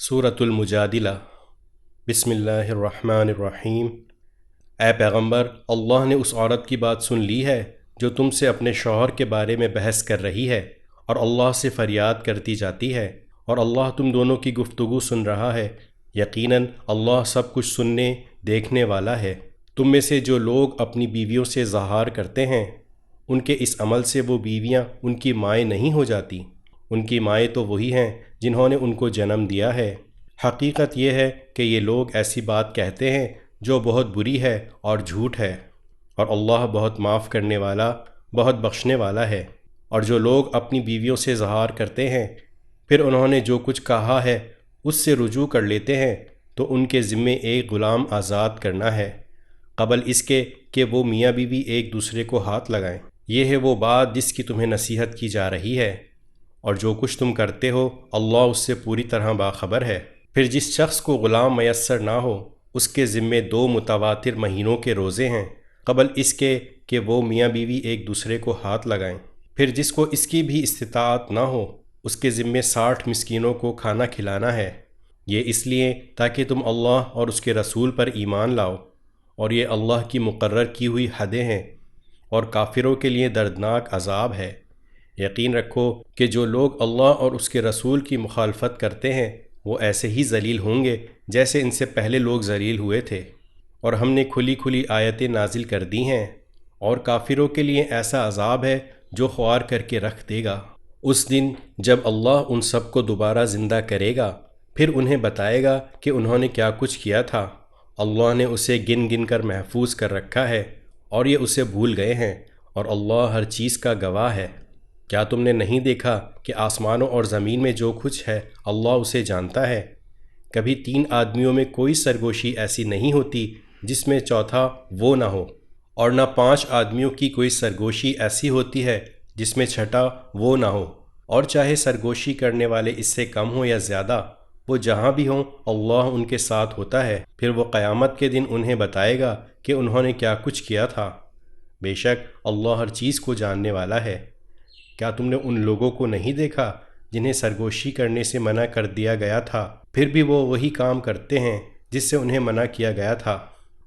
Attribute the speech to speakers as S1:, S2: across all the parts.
S1: سورۃ المجادلہ۔ بسم اللہ الرحمن الرحیم۔ اے پیغمبر، اللہ نے اس عورت کی بات سن لی ہے جو تم سے اپنے شوہر کے بارے میں بحث کر رہی ہے اور اللہ سے فریاد کرتی جاتی ہے، اور اللہ تم دونوں کی گفتگو سن رہا ہے۔ یقیناً اللہ سب کچھ سننے دیکھنے والا ہے۔ تم میں سے جو لوگ اپنی بیویوں سے اظہار کرتے ہیں، ان کے اس عمل سے وہ بیویاں ان کی مائیں نہیں ہو جاتی۔ ان کی مائیں تو وہی ہیں جنہوں نے ان کو جنم دیا ہے۔ حقیقت یہ ہے کہ یہ لوگ ایسی بات کہتے ہیں جو بہت بری ہے اور جھوٹ ہے، اور اللہ بہت معاف کرنے والا، بہت بخشنے والا ہے۔ اور جو لوگ اپنی بیویوں سے اظہار کرتے ہیں، پھر انہوں نے جو کچھ کہا ہے اس سے رجوع کر لیتے ہیں، تو ان کے ذمے ایک غلام آزاد کرنا ہے، قبل اس کے کہ وہ میاں بیوی ایک دوسرے کو ہاتھ لگائیں۔ یہ ہے وہ بات جس کی تمہیں نصیحت کی جا رہی ہے، اور جو کچھ تم کرتے ہو اللہ اس سے پوری طرح باخبر ہے۔ پھر جس شخص کو غلام میسر نہ ہو، اس کے ذمے 2 متواتر مہینوں کے روزے ہیں، قبل اس کے کہ وہ میاں بیوی ایک دوسرے کو ہاتھ لگائیں۔ پھر جس کو اس کی بھی استطاعت نہ ہو، اس کے ذمے 60 مسکینوں کو کھانا کھلانا ہے۔ یہ اس لیے تاکہ تم اللہ اور اس کے رسول پر ایمان لاؤ، اور یہ اللہ کی مقرر کی ہوئی حدیں ہیں، اور کافروں کے لیے دردناک عذاب ہے۔ یقین رکھو کہ جو لوگ اللہ اور اس کے رسول کی مخالفت کرتے ہیں وہ ایسے ہی ذلیل ہوں گے جیسے ان سے پہلے لوگ ذلیل ہوئے تھے، اور ہم نے کھلی کھلی آیتیں نازل کر دی ہیں، اور کافروں کے لیے ایسا عذاب ہے جو خوار کر کے رکھ دے گا۔ اس دن جب اللہ ان سب کو دوبارہ زندہ کرے گا، پھر انہیں بتائے گا کہ انہوں نے کیا کچھ کیا تھا۔ اللہ نے اسے گن گن کر محفوظ کر رکھا ہے، اور یہ اسے بھول گئے ہیں، اور اللہ ہر چیز کا گواہ ہے۔ کیا تم نے نہیں دیکھا کہ آسمانوں اور زمین میں جو کچھ ہے اللہ اسے جانتا ہے؟ کبھی 3 آدمیوں میں کوئی سرگوشی ایسی نہیں ہوتی جس میں چوتھا وہ نہ ہو، اور نہ 5 آدمیوں کی کوئی سرگوشی ایسی ہوتی ہے جس میں چھٹا وہ نہ ہو، اور چاہے سرگوشی کرنے والے اس سے کم ہوں یا زیادہ، وہ جہاں بھی ہوں اللہ ان کے ساتھ ہوتا ہے۔ پھر وہ قیامت کے دن انہیں بتائے گا کہ انہوں نے کیا کچھ کیا تھا۔ بے شک اللہ ہر چیز کو جاننے والا ہے۔ کیا تم نے ان لوگوں کو نہیں دیکھا جنہیں سرگوشی کرنے سے منع کر دیا گیا تھا، پھر بھی وہ وہی کام کرتے ہیں جس سے انہیں منع کیا گیا تھا،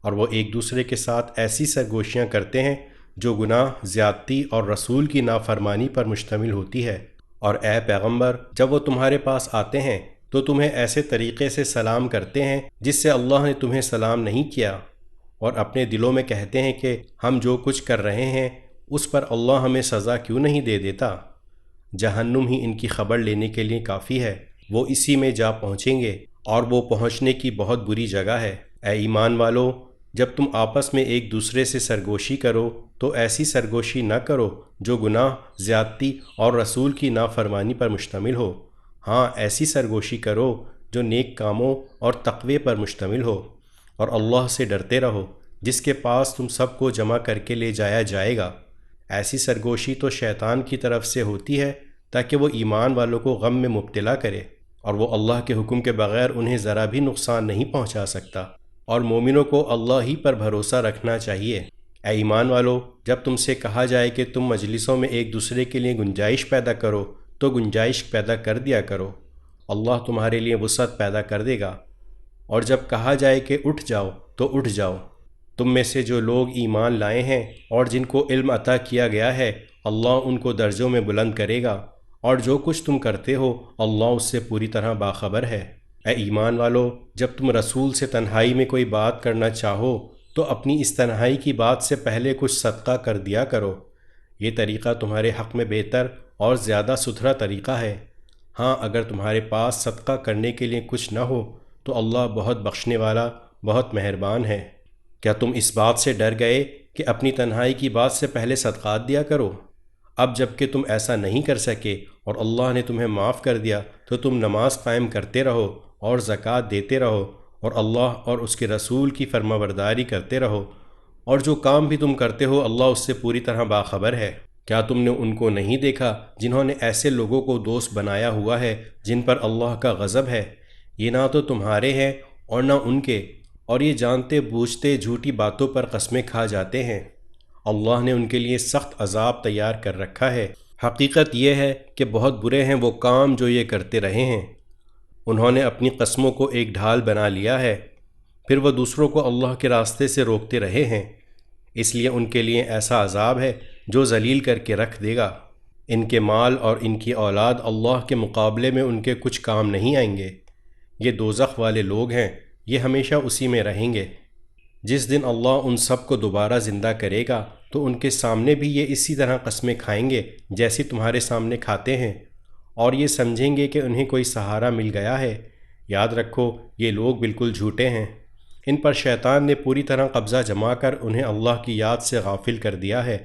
S1: اور وہ ایک دوسرے کے ساتھ ایسی سرگوشیاں کرتے ہیں جو گناہ، زیادتی اور رسول کی نافرمانی پر مشتمل ہوتی ہے۔ اور اے پیغمبر، جب وہ تمہارے پاس آتے ہیں تو تمہیں ایسے طریقے سے سلام کرتے ہیں جس سے اللہ نے تمہیں سلام نہیں کیا، اور اپنے دلوں میں کہتے ہیں کہ ہم جو کچھ کر رہے ہیں اس پر اللہ ہمیں سزا کیوں نہیں دے دیتا۔ جہنم ہی ان کی خبر لینے کے لیے کافی ہے، وہ اسی میں جا پہنچیں گے، اور وہ پہنچنے کی بہت بری جگہ ہے۔ اے ایمان والو، جب تم آپس میں ایک دوسرے سے سرگوشی کرو تو ایسی سرگوشی نہ کرو جو گناہ، زیادتی اور رسول کی نافرمانی پر مشتمل ہو۔ ہاں، ایسی سرگوشی کرو جو نیک کاموں اور تقوی پر مشتمل ہو، اور اللہ سے ڈرتے رہو جس کے پاس تم سب کو جمع کر کے لے جایا جائے گا۔ ایسی سرگوشی تو شیطان کی طرف سے ہوتی ہے تاکہ وہ ایمان والوں کو غم میں مبتلا کرے، اور وہ اللہ کے حکم کے بغیر انہیں ذرا بھی نقصان نہیں پہنچا سکتا۔ اور مومنوں کو اللہ ہی پر بھروسہ رکھنا چاہیے۔ اے ایمان والو، جب تم سے کہا جائے کہ تم مجلسوں میں ایک دوسرے کے لیے گنجائش پیدا کرو تو گنجائش پیدا کر دیا کرو، اللہ تمہارے لیے وسعت پیدا کر دے گا۔ اور جب کہا جائے کہ اٹھ جاؤ تو اٹھ جاؤ۔ تم میں سے جو لوگ ایمان لائے ہیں اور جن کو علم عطا کیا گیا ہے، اللہ ان کو درجوں میں بلند کرے گا، اور جو کچھ تم کرتے ہو اللہ اس سے پوری طرح باخبر ہے۔ اے ایمان والو، جب تم رسول سے تنہائی میں کوئی بات کرنا چاہو تو اپنی اس تنہائی کی بات سے پہلے کچھ صدقہ کر دیا کرو، یہ طریقہ تمہارے حق میں بہتر اور زیادہ ستھرا طریقہ ہے۔ ہاں، اگر تمہارے پاس صدقہ کرنے کے لیے کچھ نہ ہو تو اللہ بہت بخشنے والا، بہت مہربان ہے۔ کیا تم اس بات سے ڈر گئے کہ اپنی تنہائی کی بات سے پہلے صدقات دیا کرو؟ اب جب کہ تم ایسا نہیں کر سکے اور اللہ نے تمہیں معاف کر دیا تو تم نماز قائم کرتے رہو اور زکوٰۃ دیتے رہو، اور اللہ اور اس کے رسول کی فرمانبرداری کرتے رہو، اور جو کام بھی تم کرتے ہو اللہ اس سے پوری طرح باخبر ہے۔ کیا تم نے ان کو نہیں دیکھا جنہوں نے ایسے لوگوں کو دوست بنایا ہوا ہے جن پر اللہ کا غضب ہے؟ یہ نہ تو تمہارے ہیں اور نہ ان کے، اور یہ جانتے بوجھتے جھوٹی باتوں پر قسمیں کھا جاتے ہیں۔ اللہ نے ان کے لیے سخت عذاب تیار کر رکھا ہے۔ حقیقت یہ ہے کہ بہت برے ہیں وہ کام جو یہ کرتے رہے ہیں۔ انہوں نے اپنی قسموں کو ایک ڈھال بنا لیا ہے، پھر وہ دوسروں کو اللہ کے راستے سے روکتے رہے ہیں، اس لیے ان کے لیے ایسا عذاب ہے جو ذلیل کر کے رکھ دے گا۔ ان کے مال اور ان کی اولاد اللہ کے مقابلے میں ان کے کچھ کام نہیں آئیں گے۔ یہ دوزخ والے لوگ ہیں، یہ ہمیشہ اسی میں رہیں گے۔ جس دن اللہ ان سب کو دوبارہ زندہ کرے گا تو ان کے سامنے بھی یہ اسی طرح قسمیں کھائیں گے جیسی تمہارے سامنے کھاتے ہیں، اور یہ سمجھیں گے کہ انہیں کوئی سہارا مل گیا ہے۔ یاد رکھو یہ لوگ بالکل جھوٹے ہیں۔ ان پر شیطان نے پوری طرح قبضہ جما کر انہیں اللہ کی یاد سے غافل کر دیا ہے۔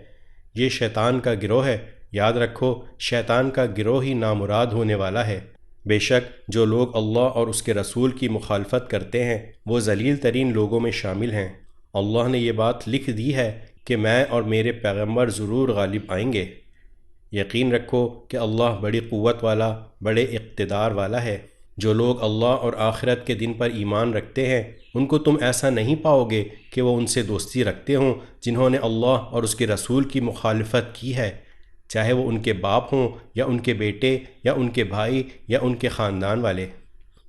S1: یہ شیطان کا گروہ ہے، یاد رکھو شیطان کا گروہ ہی نامراد ہونے والا ہے۔ بے شک جو لوگ اللہ اور اس کے رسول کی مخالفت کرتے ہیں وہ ذلیل ترین لوگوں میں شامل ہیں۔ اللہ نے یہ بات لکھ دی ہے کہ میں اور میرے پیغمبر ضرور غالب آئیں گے۔ یقین رکھو کہ اللہ بڑی قوت والا، بڑے اقتدار والا ہے۔ جو لوگ اللہ اور آخرت کے دن پر ایمان رکھتے ہیں ان کو تم ایسا نہیں پاؤ گے کہ وہ ان سے دوستی رکھتے ہوں جنہوں نے اللہ اور اس کے رسول کی مخالفت کی ہے، چاہے وہ ان کے باپ ہوں یا ان کے بیٹے یا ان کے بھائی یا ان کے خاندان والے۔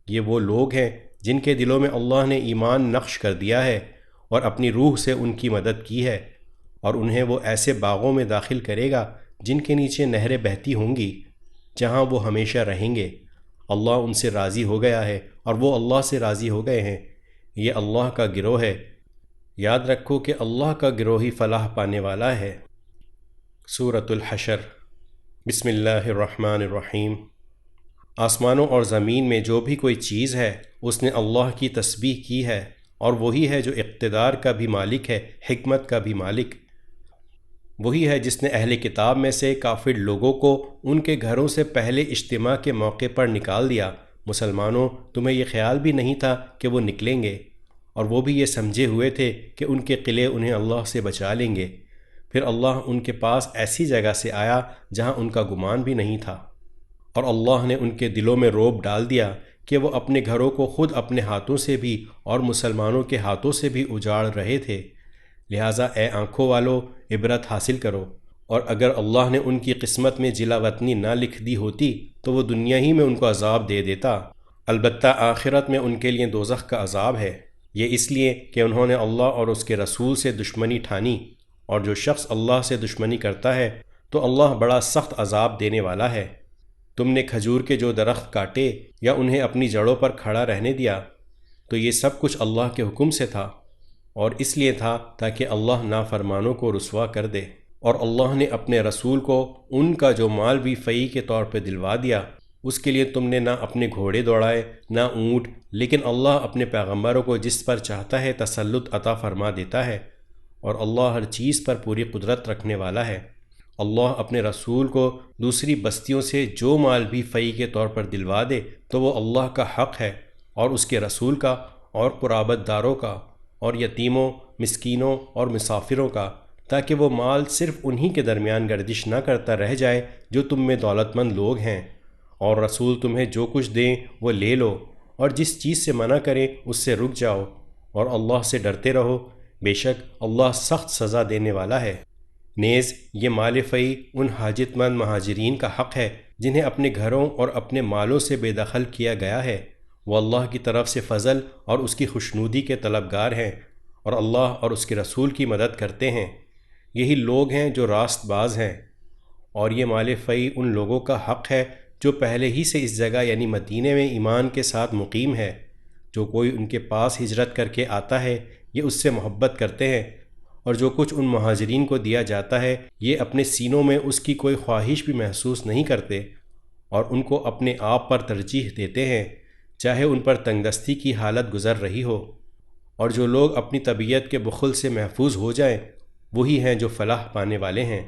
S1: یہ وہ لوگ ہیں جن کے دلوں میں اللہ نے ایمان نقش کر دیا ہے اور اپنی روح سے ان کی مدد کی ہے، اور انہیں وہ ایسے باغوں میں داخل کرے گا جن کے نیچے نہریں بہتی ہوں گی، جہاں وہ ہمیشہ رہیں گے۔ اللہ ان سے راضی ہو گیا ہے اور وہ اللہ سے راضی ہو گئے ہیں۔ یہ اللہ کا گروہ ہے۔ یاد رکھو کہ اللہ کا گروہ ہی فلاح پانے والا ہے۔ سورۃ الحشر۔ بسم اللہ الرحمن الرحیم۔ آسمانوں اور زمین میں جو بھی کوئی چیز ہے اس نے اللہ کی تسبیح کی ہے، اور وہی ہے جو اقتدار کا بھی مالک ہے، حکمت کا بھی مالک۔ وہی ہے جس نے اہل کتاب میں سے کافر لوگوں کو ان کے گھروں سے پہلے اجتماع کے موقع پر نکال دیا۔ مسلمانوں، تمہیں یہ خیال بھی نہیں تھا کہ وہ نکلیں گے، اور وہ بھی یہ سمجھے ہوئے تھے کہ ان کے قلعے انہیں اللہ سے بچا لیں گے۔ پھر اللہ ان کے پاس ایسی جگہ سے آیا جہاں ان کا گمان بھی نہیں تھا، اور اللہ نے ان کے دلوں میں رعب ڈال دیا کہ وہ اپنے گھروں کو خود اپنے ہاتھوں سے بھی اور مسلمانوں کے ہاتھوں سے بھی اجاڑ رہے تھے۔ لہٰذا اے آنکھوں والو، عبرت حاصل کرو، اور اگر اللہ نے ان کی قسمت میں جلا وطنی نہ لکھ دی ہوتی تو وہ دنیا ہی میں ان کو عذاب دے دیتا۔ البتہ آخرت میں ان کے لیے دوزخ کا عذاب ہے، یہ اس لیے کہ انہوں نے اللہ اور اس کے رسول سے دشمنی ٹھانی، اور جو شخص اللہ سے دشمنی کرتا ہے تو اللہ بڑا سخت عذاب دینے والا ہے۔ تم نے کھجور کے جو درخت کاٹے یا انہیں اپنی جڑوں پر کھڑا رہنے دیا تو یہ سب کچھ اللہ کے حکم سے تھا، اور اس لیے تھا تاکہ اللہ نافرمانوں کو رسوا کر دے۔ اور اللہ نے اپنے رسول کو ان کا جو مال بھی فیء کے طور پہ دلوا دیا، اس کے لیے تم نے نہ اپنے گھوڑے دوڑائے نہ اونٹ، لیکن اللہ اپنے پیغمبروں کو جس پر چاہتا ہے تسلط عطا فرما دیتا ہے، اور اللہ ہر چیز پر پوری قدرت رکھنے والا ہے۔ اللہ اپنے رسول کو دوسری بستیوں سے جو مال بھی فیء کے طور پر دلوا دے تو وہ اللہ کا حق ہے، اور اس کے رسول کا، اور قرابت داروں کا، اور یتیموں، مسکینوں اور مسافروں کا، تاکہ وہ مال صرف انہی کے درمیان گردش نہ کرتا رہ جائے جو تم میں دولت مند لوگ ہیں۔ اور رسول تمہیں جو کچھ دیں وہ لے لو، اور جس چیز سے منع کریں اس سے رک جاؤ، اور اللہ سے ڈرتے رہو، بے شک اللہ سخت سزا دینے والا ہے۔ نیز یہ مال فیء ان حاجت مند مہاجرین کا حق ہے جنہیں اپنے گھروں اور اپنے مالوں سے بے دخل کیا گیا ہے۔ وہ اللہ کی طرف سے فضل اور اس کی خوشنودی کے طلبگار ہیں، اور اللہ اور اس کے رسول کی مدد کرتے ہیں۔ یہی لوگ ہیں جو راست باز ہیں۔ اور یہ مال فیء ان لوگوں کا حق ہے جو پہلے ہی سے اس جگہ یعنی مدینے میں ایمان کے ساتھ مقیم ہے۔ جو کوئی ان کے پاس ہجرت کر کے آتا ہے یہ اس سے محبت کرتے ہیں، اور جو کچھ ان مہاجرین کو دیا جاتا ہے یہ اپنے سینوں میں اس کی کوئی خواہش بھی محسوس نہیں کرتے، اور ان کو اپنے آپ پر ترجیح دیتے ہیں چاہے ان پر تنگ دستی کی حالت گزر رہی ہو۔ اور جو لوگ اپنی طبیعت کے بخل سے محفوظ ہو جائیں وہی ہیں جو فلاح پانے والے ہیں۔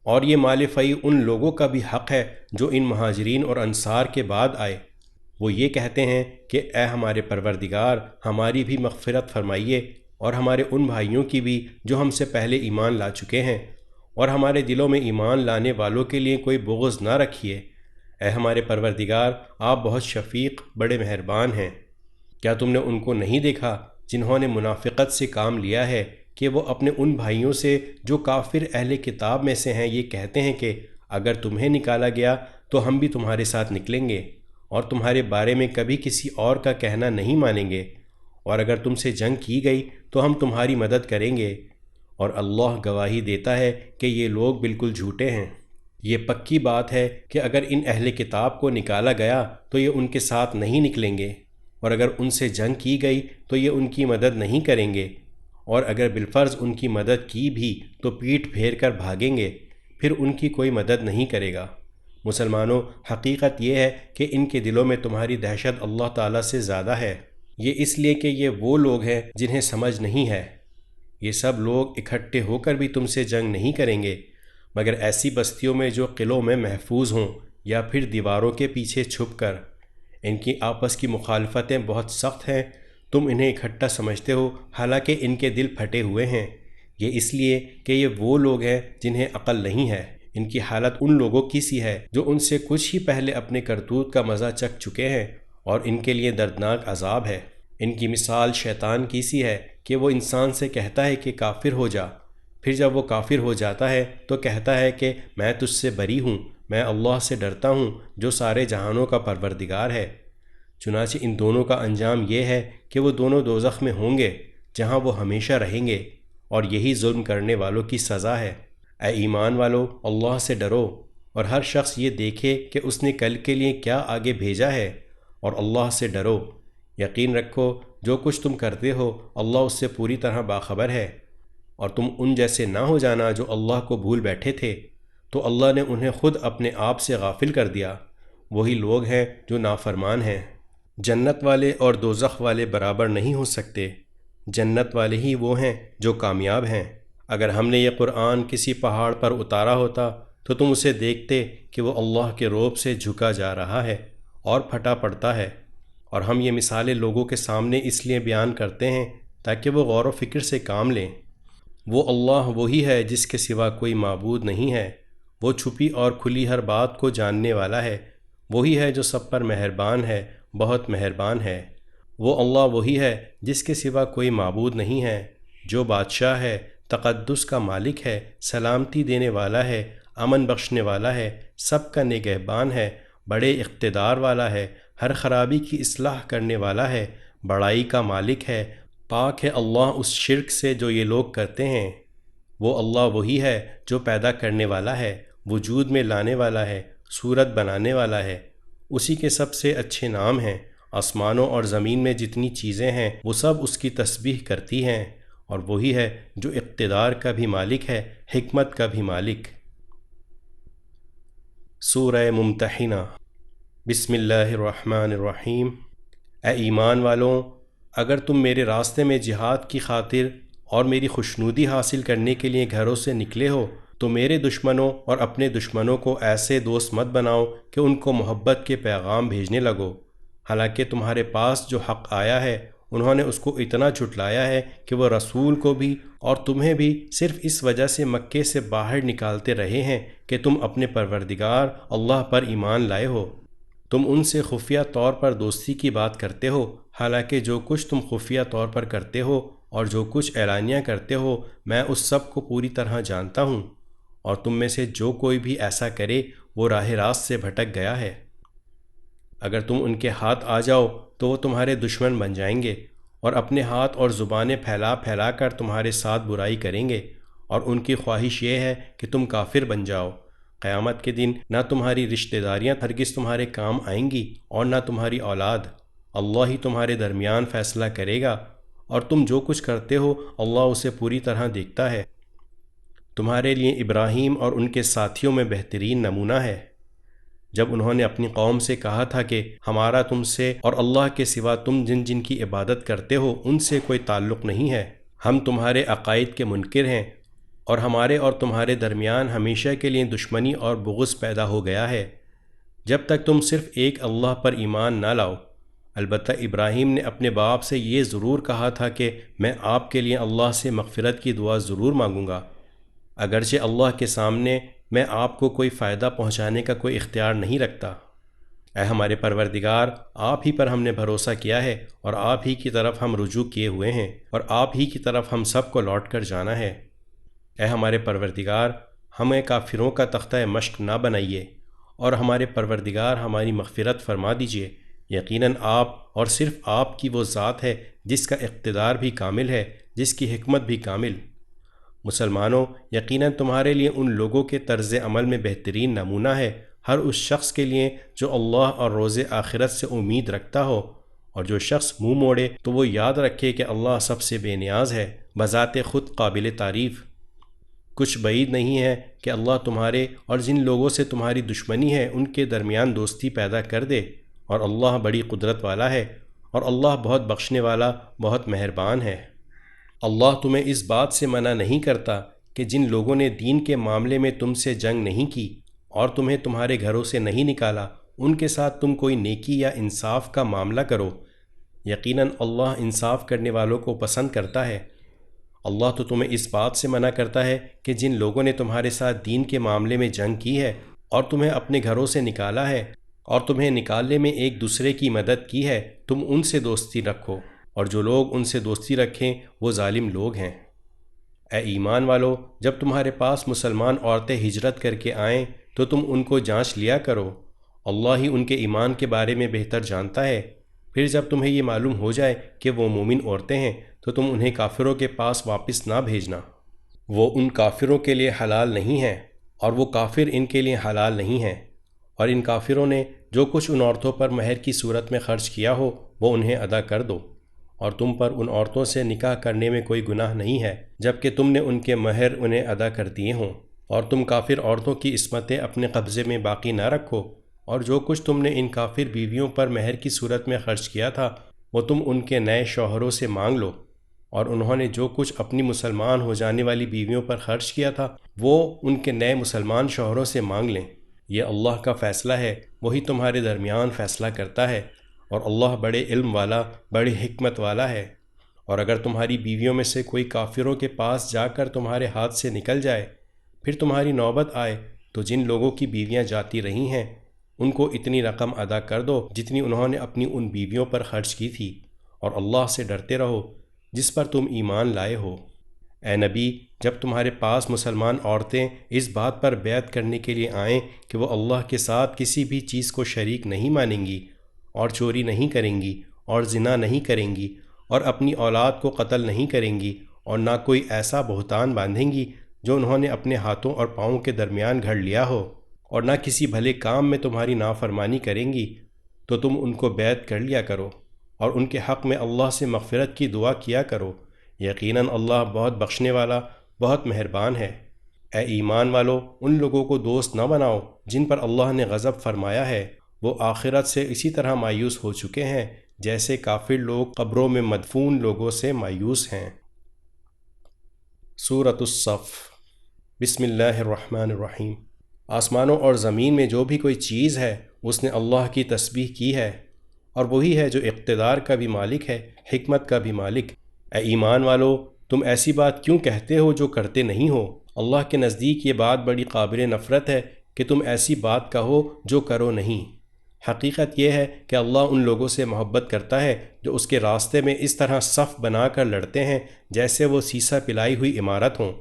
S1: اور یہ مال فیء ان لوگوں کا بھی حق ہے جو ان مہاجرین اور انصار کے بعد آئے۔ وہ یہ کہتے ہیں کہ اے ہمارے پروردگار، ہماری بھی مغفرت فرمائیے، اور ہمارے ان بھائیوں کی بھی جو ہم سے پہلے ایمان لا چکے ہیں، اور ہمارے دلوں میں ایمان لانے والوں کے لیے کوئی بغض نہ رکھیے۔ اے ہمارے پروردگار، آپ بہت شفیق، بڑے مہربان ہیں۔ کیا تم نے ان کو نہیں دیکھا جنہوں نے منافقت سے کام لیا ہے کہ وہ اپنے ان بھائیوں سے جو کافر اہل کتاب میں سے ہیں یہ کہتے ہیں کہ اگر تمہیں نکالا گیا تو ہم بھی تمہارے ساتھ نکلیں گے، اور تمہارے بارے میں کبھی کسی اور کا کہنا نہیں مانیں گے، اور اگر تم سے جنگ کی گئی تو ہم تمہاری مدد کریں گے، اور اللہ گواہی دیتا ہے کہ یہ لوگ بالکل جھوٹے ہیں۔ یہ پکی بات ہے کہ اگر ان اہل کتاب کو نکالا گیا تو یہ ان کے ساتھ نہیں نکلیں گے، اور اگر ان سے جنگ کی گئی تو یہ ان کی مدد نہیں کریں گے، اور اگر بالفرض ان کی مدد کی بھی تو پیٹھ پھیر کر بھاگیں گے، پھر ان کی کوئی مدد نہیں کرے گا۔ مسلمانوں، حقیقت یہ ہے کہ ان کے دلوں میں تمہاری دہشت اللہ تعالیٰ سے زیادہ ہے۔ یہ اس لیے کہ یہ وہ لوگ ہیں جنہیں سمجھ نہیں ہے۔ یہ سب لوگ اکٹھے ہو کر بھی تم سے جنگ نہیں کریں گے، مگر ایسی بستیوں میں جو قلعوں میں محفوظ ہوں یا پھر دیواروں کے پیچھے چھپ کر۔ ان کی آپس کی مخالفتیں بہت سخت ہیں، تم انہیں اکٹھا سمجھتے ہو حالانکہ ان کے دل پھٹے ہوئے ہیں۔ یہ اس لیے کہ یہ وہ لوگ ہیں جنہیں عقل نہیں ہے۔ ان کی حالت ان لوگوں کی سی ہے جو ان سے کچھ ہی پہلے اپنے کرتوت کا مزہ چکھ چکے ہیں، اور ان کے لیے دردناک عذاب ہے۔ ان کی مثال شیطان کی سی ہے کہ وہ انسان سے کہتا ہے کہ کافر ہو جا، پھر جب وہ کافر ہو جاتا ہے تو کہتا ہے کہ میں تجھ سے بری ہوں، میں اللہ سے ڈرتا ہوں جو سارے جہانوں کا پروردگار ہے۔ چنانچہ ان دونوں کا انجام یہ ہے کہ وہ دونوں دوزخ میں ہوں گے جہاں وہ ہمیشہ رہیں گے، اور یہی ظلم کرنے والوں کی سزا ہے۔ اے ایمان والو، اللہ سے ڈرو، اور ہر شخص یہ دیکھے کہ اس نے کل کے لیے کیا آگے بھیجا ہے، اور اللہ سے ڈرو۔ یقین رکھو جو کچھ تم کرتے ہو اللہ اس سے پوری طرح باخبر ہے، اور تم ان جیسے نہ ہو جانا جو اللہ کو بھول بیٹھے تھے، تو اللہ نے انہیں خود اپنے آپ سے غافل کر دیا۔ وہی لوگ ہیں جو نافرمان ہیں۔ جنت والے اور دوزخ والے برابر نہیں ہو سکتے، جنت والے ہی وہ ہیں جو کامیاب ہیں۔ اگر ہم نے یہ قرآن کسی پہاڑ پر اتارا ہوتا تو تم اسے دیکھتے کہ وہ اللہ کے روب سے جھکا جا رہا ہے اور پھٹا پڑتا ہے، اور ہم یہ مثالیں لوگوں کے سامنے اس لیے بیان کرتے ہیں تاکہ وہ غور و فکر سے کام لیں۔ وہ اللہ وہی ہے جس کے سوا کوئی معبود نہیں ہے، وہ چھپی اور کھلی ہر بات کو جاننے والا ہے، وہی ہے جو سب پر مہربان ہے، بہت مہربان ہے۔ وہ اللہ وہی ہے جس کے سوا کوئی معبود نہیں ہے، جو بادشاہ ہے، تقدس کا مالک ہے، سلامتی دینے والا ہے، امن بخشنے والا ہے، سب کا نگہبان ہے، بڑے اقتدار والا ہے، ہر خرابی کی اصلاح کرنے والا ہے، بڑائی کا مالک ہے، پاک ہے اللہ اس شرک سے جو یہ لوگ کرتے ہیں۔ وہ اللہ وہی ہے جو پیدا کرنے والا ہے، وجود میں لانے والا ہے، صورت بنانے والا ہے، اسی کے سب سے اچھے نام ہیں۔ آسمانوں اور زمین میں جتنی چیزیں ہیں وہ سب اس کی تسبیح کرتی ہیں، اور وہی ہے جو اقتدار کا بھی مالک ہے، حکمت کا بھی مالک۔ سورہ ممتحنہ۔ بسم اللہ الرحمن الرحیم۔ اے ایمان والوں، اگر تم میرے راستے میں جہاد کی خاطر اور میری خوشنودی حاصل کرنے کے لیے گھروں سے نکلے ہو تو میرے دشمنوں اور اپنے دشمنوں کو ایسے دوست مت بناؤ کہ ان کو محبت کے پیغام بھیجنے لگو، حالانکہ تمہارے پاس جو حق آیا ہے انہوں نے اس کو اتنا جھٹلایا ہے کہ وہ رسول کو بھی اور تمہیں بھی صرف اس وجہ سے مکے سے باہر نکالتے رہے ہیں کہ تم اپنے پروردگار اللہ پر ایمان لائے ہو۔ تم ان سے خفیہ طور پر دوستی کی بات کرتے ہو، حالانکہ جو کچھ تم خفیہ طور پر کرتے ہو اور جو کچھ اعلانیہ کرتے ہو میں اس سب کو پوری طرح جانتا ہوں، اور تم میں سے جو کوئی بھی ایسا کرے وہ راہ راست سے بھٹک گیا ہے۔ اگر تم ان کے ہاتھ آ جاؤ تو وہ تمہارے دشمن بن جائیں گے، اور اپنے ہاتھ اور زبانیں پھیلا پھیلا کر تمہارے ساتھ برائی کریں گے، اور ان کی خواہش یہ ہے کہ تم کافر بن جاؤ۔ قیامت کے دن نہ تمہاری رشتہ داریاں ہرگز تمہارے کام آئیں گی اور نہ تمہاری اولاد، اللہ ہی تمہارے درمیان فیصلہ کرے گا، اور تم جو کچھ کرتے ہو اللہ اسے پوری طرح دیکھتا ہے۔ تمہارے لیے ابراہیم اور ان کے ساتھیوں میں بہترین نمونہ ہے، جب انہوں نے اپنی قوم سے کہا تھا کہ ہمارا تم سے اور اللہ کے سوا تم جن جن کی عبادت کرتے ہو ان سے کوئی تعلق نہیں ہے، ہم تمہارے عقائد کے منکر ہیں، اور ہمارے اور تمہارے درمیان ہمیشہ کے لیے دشمنی اور بغض پیدا ہو گیا ہے جب تک تم صرف ایک اللہ پر ایمان نہ لاؤ۔ البتہ ابراہیم نے اپنے باپ سے یہ ضرور کہا تھا کہ میں آپ کے لیے اللہ سے مغفرت کی دعا ضرور مانگوں گا، اگرچہ اللہ کے سامنے میں آپ کو کوئی فائدہ پہنچانے کا کوئی اختیار نہیں رکھتا۔ اے ہمارے پروردگار، آپ ہی پر ہم نے بھروسہ کیا ہے اور آپ ہی کی طرف ہم رجوع کیے ہوئے ہیں، اور آپ ہی کی طرف ہم سب کو لوٹ کر جانا ہے۔ اے ہمارے پروردگار، ہمیں کافروں کا تختہ مشق نہ بنائیے، اور ہمارے پروردگار ہماری مغفرت فرما دیجئے، یقیناً آپ اور صرف آپ کی وہ ذات ہے جس کا اقتدار بھی کامل ہے، جس کی حکمت بھی کامل۔ مسلمانوں، یقیناً تمہارے لیے ان لوگوں کے طرز عمل میں بہترین نمونہ ہے ہر اس شخص کے لیے جو اللہ اور روز آخرت سے امید رکھتا ہو، اور جو شخص منہ موڑے تو وہ یاد رکھے کہ اللہ سب سے بے نیاز ہے، بذات خود قابل تعریف۔ کچھ بعید نہیں ہے کہ اللہ تمہارے اور جن لوگوں سے تمہاری دشمنی ہے ان کے درمیان دوستی پیدا کر دے، اور اللہ بڑی قدرت والا ہے، اور اللہ بہت بخشنے والا، بہت مہربان ہے۔ اللہ تمہیں اس بات سے منع نہیں کرتا کہ جن لوگوں نے دین کے معاملے میں تم سے جنگ نہیں کی اور تمہیں تمہارے گھروں سے نہیں نکالا، ان کے ساتھ تم کوئی نیکی یا انصاف کا معاملہ کرو۔ یقیناً اللہ انصاف کرنے والوں کو پسند کرتا ہے۔ اللہ تو تمہیں اس بات سے منع کرتا ہے کہ جن لوگوں نے تمہارے ساتھ دین کے معاملے میں جنگ کی ہے اور تمہیں اپنے گھروں سے نکالا ہے اور تمہیں نکالنے میں ایک دوسرے کی مدد کی ہے، تم ان سے دوستی رکھو، اور جو لوگ ان سے دوستی رکھیں وہ ظالم لوگ ہیں۔ اے ایمان والو، جب تمہارے پاس مسلمان عورتیں ہجرت کر کے آئیں تو تم ان کو جانچ لیا کرو، اللہ ہی ان کے ایمان کے بارے میں بہتر جانتا ہے۔ پھر جب تمہیں یہ معلوم ہو جائے کہ وہ مومن عورتیں ہیں تو تم انہیں کافروں کے پاس واپس نہ بھیجنا، وہ ان کافروں کے لیے حلال نہیں ہیں اور وہ کافر ان کے لیے حلال نہیں ہیں، اور ان کافروں نے جو کچھ ان عورتوں پر مہر کی صورت میں خرچ کیا ہو وہ انہیں ادا کر دو، اور تم پر ان عورتوں سے نکاح کرنے میں کوئی گناہ نہیں ہے جبکہ تم نے ان کے مہر انہیں ادا کر دیے ہوں، اور تم کافر عورتوں کی عصمتیں اپنے قبضے میں باقی نہ رکھو، اور جو کچھ تم نے ان کافر بیویوں پر مہر کی صورت میں خرچ کیا تھا وہ تم ان کے نئے شوہروں سے مانگ لو، اور انہوں نے جو کچھ اپنی مسلمان ہو جانے والی بیویوں پر خرچ کیا تھا وہ ان کے نئے مسلمان شوہروں سے مانگ لیں۔ یہ اللہ کا فیصلہ ہے، وہی تمہارے درمیان فیصلہ کرتا ہے، اور اللہ بڑے علم والا، بڑی حکمت والا ہے۔ اور اگر تمہاری بیویوں میں سے کوئی کافروں کے پاس جا کر تمہارے ہاتھ سے نکل جائے، پھر تمہاری نوبت آئے تو جن لوگوں کی بیویاں جاتی رہی ہیں ان کو اتنی رقم ادا کر دو جتنی انہوں نے اپنی ان بیویوں پر خرچ کی تھی، اور اللہ سے ڈرتے رہو جس پر تم ایمان لائے ہو۔ اے نبی، جب تمہارے پاس مسلمان عورتیں اس بات پر بیعت کرنے کے لیے آئیں کہ وہ اللہ کے ساتھ کسی بھی چیز کو شریک نہیں مانیں گی، اور چوری نہیں کریں گی، اور زنا نہیں کریں گی، اور اپنی اولاد کو قتل نہیں کریں گی، اور نہ کوئی ایسا بہتان باندھیں گی جو انہوں نے اپنے ہاتھوں اور پاؤں کے درمیان گھڑ لیا ہو، اور نہ کسی بھلے کام میں تمہاری نافرمانی کریں گی، تو تم ان کو بیعت کر لیا کرو، اور ان کے حق میں اللہ سے مغفرت کی دعا کیا کرو، یقیناً اللہ بہت بخشنے والا، بہت مہربان ہے۔ اے ایمان والو، ان لوگوں کو دوست نہ بناؤ جن پر اللہ نے غضب فرمایا ہے، وہ آخرت سے اسی طرح مایوس ہو چکے ہیں جیسے کافر لوگ قبروں میں مدفون لوگوں سے مایوس ہیں۔ سورۃ الصف۔ بسم اللہ الرحمن الرحیم۔ آسمانوں اور زمین میں جو بھی کوئی چیز ہے اس نے اللہ کی تسبیح کی ہے، اور وہی ہے جو اقتدار کا بھی مالک ہے، حکمت کا بھی مالک۔ اے ایمان والو، تم ایسی بات کیوں کہتے ہو جو کرتے نہیں ہو؟ اللہ کے نزدیک یہ بات بڑی قابل نفرت ہے کہ تم ایسی بات کہو جو کرو نہیں۔ حقیقت یہ ہے کہ اللہ ان لوگوں سے محبت کرتا ہے جو اس کے راستے میں اس طرح صف بنا کر لڑتے ہیں جیسے وہ سیسا پلائی ہوئی عمارت ہوں۔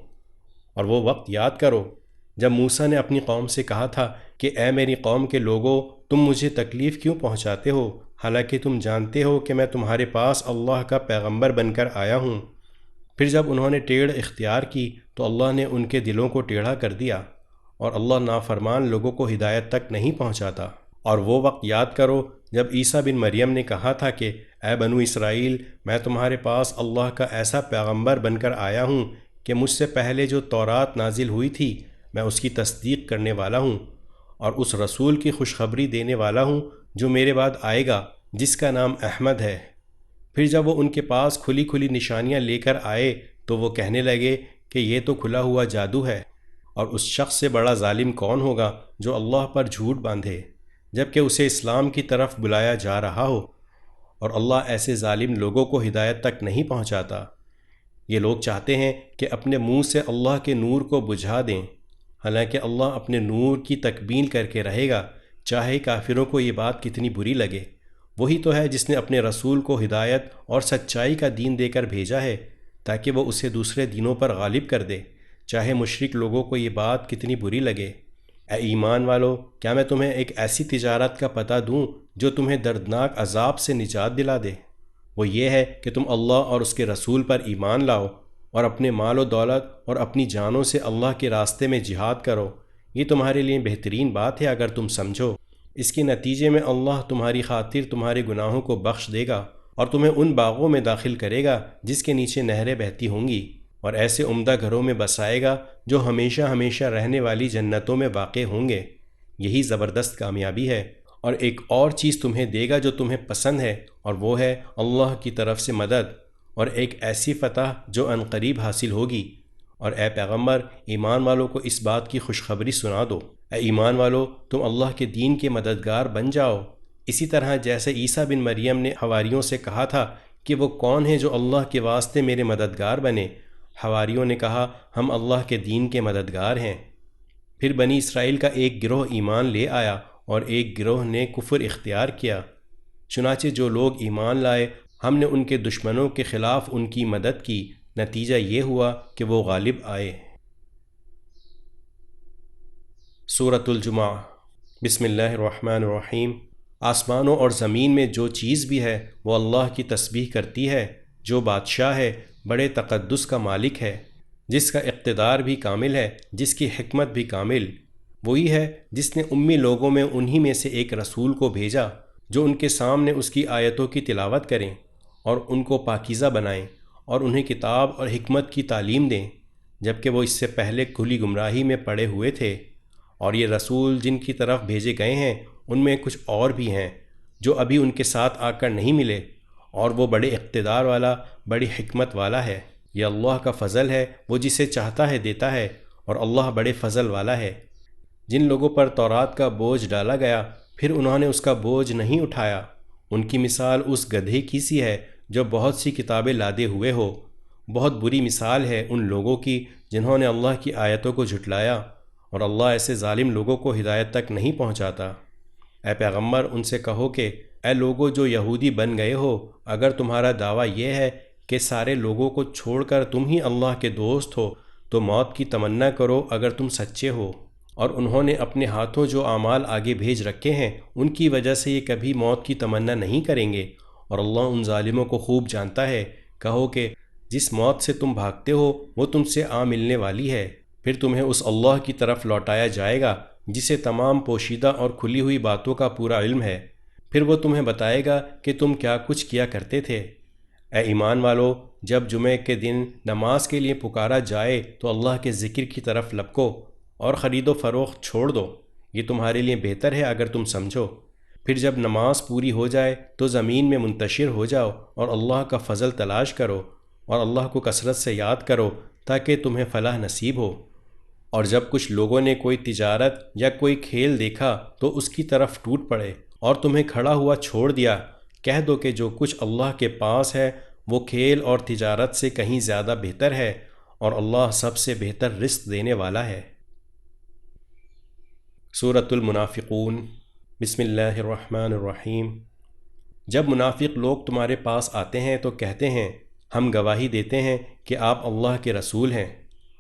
S1: اور وہ وقت یاد کرو جب موسیٰ نے اپنی قوم سے کہا تھا کہ اے میری قوم کے لوگو، تم مجھے تکلیف کیوں پہنچاتے ہو، حالانکہ تم جانتے ہو کہ میں تمہارے پاس اللہ کا پیغمبر بن کر آیا ہوں۔ پھر جب انہوں نے ٹیڑھ اختیار کی تو اللہ نے ان کے دلوں کو ٹیڑھا کر دیا، اور اللہ نافرمان لوگوں کو ہدایت تک نہیں پہنچاتا۔ اور وہ وقت یاد کرو جب عیسیٰ بن مریم نے کہا تھا کہ اے بنو اسرائیل، میں تمہارے پاس اللہ کا ایسا پیغمبر بن کر آیا ہوں کہ مجھ سے پہلے جو تورات نازل ہوئی تھی میں اس کی تصدیق کرنے والا ہوں، اور اس رسول کی خوشخبری دینے والا ہوں جو میرے بعد آئے گا جس کا نام احمد ہے۔ پھر جب وہ ان کے پاس کھلی کھلی نشانیاں لے کر آئے تو وہ کہنے لگے کہ یہ تو کھلا ہوا جادو ہے، اور اس شخص سے بڑا ظالم کون ہوگا جو اللہ پر جھوٹ باندھے جبکہ اسے اسلام کی طرف بلایا جا رہا ہو، اور اللہ ایسے ظالم لوگوں کو ہدایت تک نہیں پہنچاتا۔ یہ لوگ چاہتے ہیں کہ اپنے منہ سے اللہ کے نور کو بجھا دیں، حالانکہ اللہ اپنے نور کی تکمیل کر کے رہے گا، چاہے کافروں کو یہ بات کتنی بری لگے۔ وہی تو ہے جس نے اپنے رسول کو ہدایت اور سچائی کا دین دے کر بھیجا ہے تاکہ وہ اسے دوسرے دینوں پر غالب کر دے، چاہے مشرک لوگوں کو یہ بات کتنی بری لگے۔ اے ایمان والو، کیا میں تمہیں ایک ایسی تجارت کا پتہ دوں جو تمہیں دردناک عذاب سے نجات دلا دے؟ وہ یہ ہے کہ تم اللہ اور اس کے رسول پر ایمان لاؤ اور اپنے مال و دولت اور اپنی جانوں سے اللہ کے راستے میں جہاد کرو۔ یہ تمہارے لیے بہترین بات ہے اگر تم سمجھو۔ اس کے نتیجے میں اللہ تمہاری خاطر تمہارے گناہوں کو بخش دے گا اور تمہیں ان باغوں میں داخل کرے گا جس کے نیچے نہریں بہتی ہوں گی، اور ایسے عمدہ گھروں میں بسائے گا جو ہمیشہ ہمیشہ رہنے والی جنتوں میں واقع ہوں گے۔ یہی زبردست کامیابی ہے۔ اور ایک اور چیز تمہیں دے گا جو تمہیں پسند ہے، اور وہ ہے اللہ کی طرف سے مدد اور ایک ایسی فتح جو عنقریب حاصل ہوگی۔ اور اے پیغمبر، ایمان والوں کو اس بات کی خوشخبری سنا دو۔ اے ایمان والو، تم اللہ کے دین کے مددگار بن جاؤ، اسی طرح جیسے عیسیٰ بن مریم نے حواریوں سے کہا تھا کہ وہ کون ہے جو اللہ کے واسطے میرے مددگار بنے۔ حواریوں نے کہا، ہم اللہ کے دین کے مددگار ہیں۔ پھر بنی اسرائیل کا ایک گروہ ایمان لے آیا اور ایک گروہ نے کفر اختیار کیا۔ چنانچہ جو لوگ ایمان لائے، ہم نے ان کے دشمنوں کے خلاف ان کی مدد کی، نتیجہ یہ ہوا کہ وہ غالب آئے۔ سورۃ الجمعہ۔ بسم اللہ الرحمن الرحیم۔ آسمانوں اور زمین میں جو چیز بھی ہے وہ اللہ کی تسبیح کرتی ہے، جو بادشاہ ہے، بڑے تقدس کا مالک ہے، جس کا اقتدار بھی کامل ہے، جس کی حکمت بھی کامل۔ وہی ہے جس نے امی لوگوں میں انہی میں سے ایک رسول کو بھیجا جو ان کے سامنے اس کی آیتوں کی تلاوت کریں اور ان کو پاکیزہ بنائیں اور انہیں کتاب اور حکمت کی تعلیم دیں، جبکہ وہ اس سے پہلے کھلی گمراہی میں پڑے ہوئے تھے۔ اور یہ رسول جن کی طرف بھیجے گئے ہیں ان میں کچھ اور بھی ہیں جو ابھی ان کے ساتھ آ کر نہیں ملے، اور وہ بڑے اقتدار والا، بڑی حکمت والا ہے۔ یہ اللہ کا فضل ہے، وہ جسے چاہتا ہے دیتا ہے، اور اللہ بڑے فضل والا ہے۔ جن لوگوں پر تورات کا بوجھ ڈالا گیا پھر انہوں نے اس کا بوجھ نہیں اٹھایا، ان کی مثال اس گدھے کی سی ہے جو بہت سی کتابیں لادے ہوئے ہو۔ بہت بری مثال ہے ان لوگوں کی جنہوں نے اللہ کی آیتوں کو جھٹلایا، اور اللہ ایسے ظالم لوگوں کو ہدایت تک نہیں پہنچاتا۔ اے پیغمبر، ان سے کہو کہ اے لوگوں جو یہودی بن گئے ہو، اگر تمہارا دعویٰ یہ ہے کہ سارے لوگوں کو چھوڑ کر تم ہی اللہ کے دوست ہو تو موت کی تمنا کرو اگر تم سچے ہو۔ اور انہوں نے اپنے ہاتھوں جو اعمال آگے بھیج رکھے ہیں ان کی وجہ سے یہ کبھی موت کی تمنا نہیں کریں گے، اور اللہ ان ظالموں کو خوب جانتا ہے۔ کہو کہ جس موت سے تم بھاگتے ہو وہ تم سے آ ملنے والی ہے، پھر تمہیں اس اللہ کی طرف لوٹایا جائے گا جسے تمام پوشیدہ اور کھلی ہوئی باتوں کا پورا علم ہے، پھر وہ تمہیں بتائے گا کہ تم کیا کچھ کیا کرتے تھے۔ اے ایمان والو، جب جمعے کے دن نماز کے لیے پکارا جائے تو اللہ کے ذکر کی طرف لپکو اور خرید و فروخت چھوڑ دو، یہ تمہارے لیے بہتر ہے اگر تم سمجھو۔ پھر جب نماز پوری ہو جائے تو زمین میں منتشر ہو جاؤ اور اللہ کا فضل تلاش کرو اور اللہ کو کثرت سے یاد کرو تاکہ تمہیں فلاح نصیب ہو۔ اور جب کچھ لوگوں نے کوئی تجارت یا کوئی کھیل دیکھا تو اس کی طرف ٹوٹ پڑے اور تمہیں کھڑا ہوا چھوڑ دیا، کہہ دو کہ جو کچھ اللہ کے پاس ہے وہ کھیل اور تجارت سے کہیں زیادہ بہتر ہے، اور اللہ سب سے بہتر رزق دینے والا ہے۔ سورۃ المنافقون۔ بسم اللہ الرحمن الرحیم۔ جب منافق لوگ تمہارے پاس آتے ہیں تو کہتے ہیں، ہم گواہی دیتے ہیں کہ آپ اللہ کے رسول ہیں،